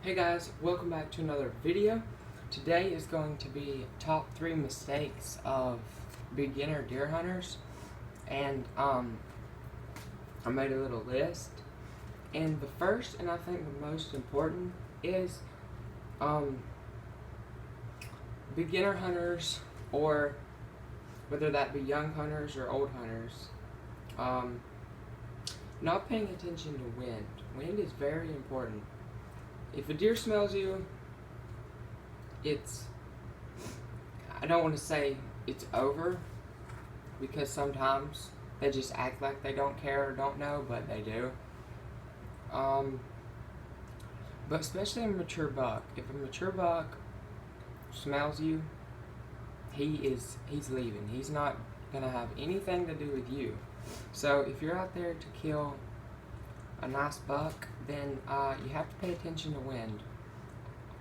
Hey guys, welcome back to another video. Today is going to be top 3 mistakes of beginner deer hunters, and I made a little list. And the first, and I think the most important, is um, beginner hunters, or whether that be young hunters or old hunters, um, not paying attention to wind. Wind is very important. If a deer smells you, it's, I don't want to say it's over, because sometimes they just act like they don't care or don't know, but they do. But especially a mature buck. If a mature buck smells you, he's leaving. He's not gonna have anything to do with you. So if you're out there to kill a nice buck, then you have to pay attention to wind.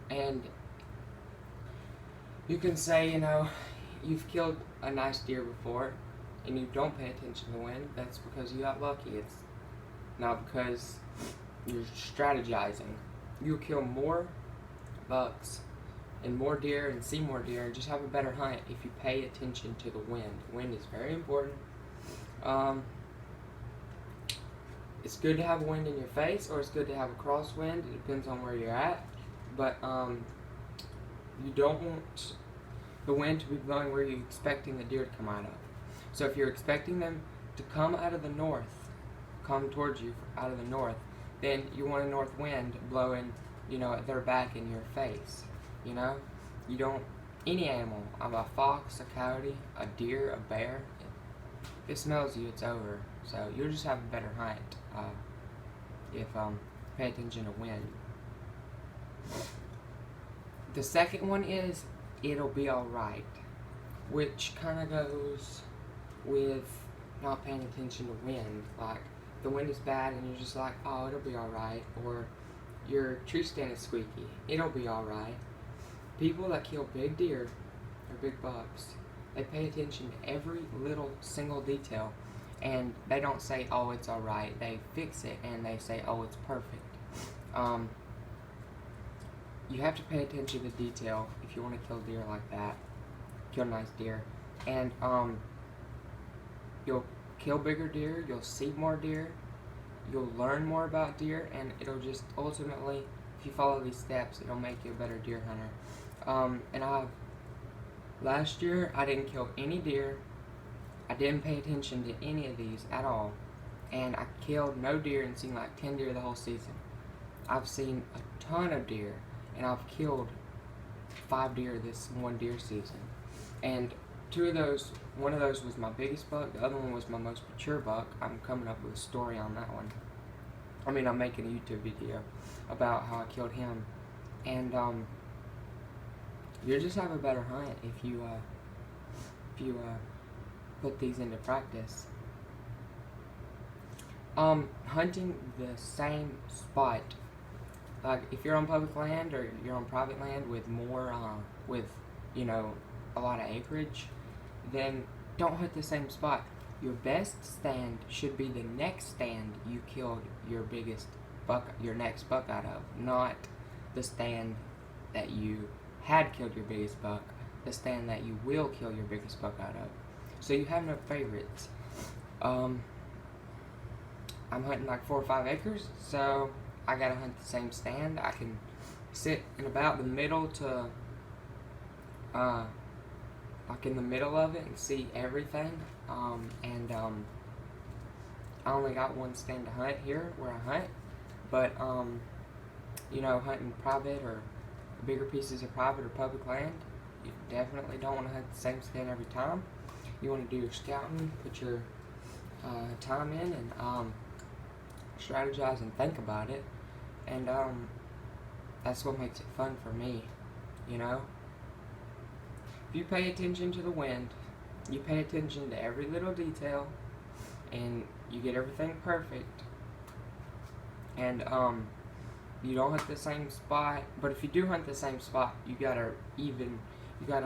And you can say, you've killed a nice deer before and you don't pay attention to wind. That's because you got lucky. It's not because you're strategizing. You'll kill more bucks and more deer and see more deer and just have a better hunt if you pay attention to the wind. Wind is very important. It's good to have wind in your face, or it's good to have a crosswind. It depends on where you're at. But you don't want the wind to be blowing where you're expecting the deer to come out of. So if you're expecting them to come out of the north, come towards you out of the north, then you want a north wind blowing, at their back in your face. You don't, any animal, a fox, a coyote, a deer, a bear, if it smells you, it's over. So you'll just have a better hunt if pay attention to wind. The second one is it'll be alright, which kind of goes with not paying attention to wind. Like, the wind is bad and you're just like, oh, it'll be alright, or your tree stand is squeaky, it'll be alright. People that kill big deer or big bucks, they pay attention to every little single detail, and they don't say, oh, it's alright. They fix it and they say, oh, it's perfect. You have to pay attention to detail if you want to kill deer like that. Kill nice deer. And you'll kill bigger deer, you'll see more deer, you'll learn more about deer, and it'll just ultimately, if you follow these steps, it'll make you a better deer hunter. Last year, I didn't kill any deer. I didn't pay attention to any of these at all. And I killed no deer and seen like 10 deer the whole season. I've seen a ton of deer, and I've killed 5 deer this one deer season. And one of those was my biggest buck, the other one was my most mature buck. I'm coming up with a story on that one. I'm making a YouTube video about how I killed him. And you'll just have a better hunt if you put these into practice. Hunting the same spot, like if you're on public land or you're on private land with more, a lot of acreage, then don't hunt the same spot. Your best stand should be the next stand you killed your next buck out of, not the stand that you had killed your biggest buck, the stand that you will kill your biggest buck out of. So you have no favorites. I'm hunting like 4 or 5 acres, so I gotta hunt the same stand. I can sit in about the middle to, like in the middle of it and see everything. I only got one stand to hunt here where I hunt, but hunting private or bigger pieces of private or public land, you definitely don't want to hunt the same stand every time. You want to do your scouting, put your time in, and strategize and think about it, and that's what makes it fun for me. If you pay attention to the wind, you pay attention to every little detail, and you get everything perfect, and you don't hunt the same spot. But if you do hunt the same spot, you gotta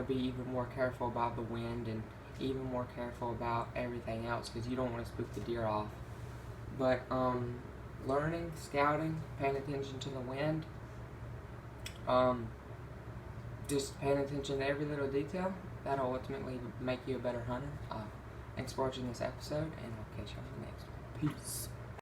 be even more careful about the wind and even more careful about everything else, because you don't want to spook the deer off. But learning, scouting, paying attention to the wind, Just paying attention to every little detail, that'll ultimately make you a better hunter. Thanks for watching this episode, and I'll catch you on the next one. Peace.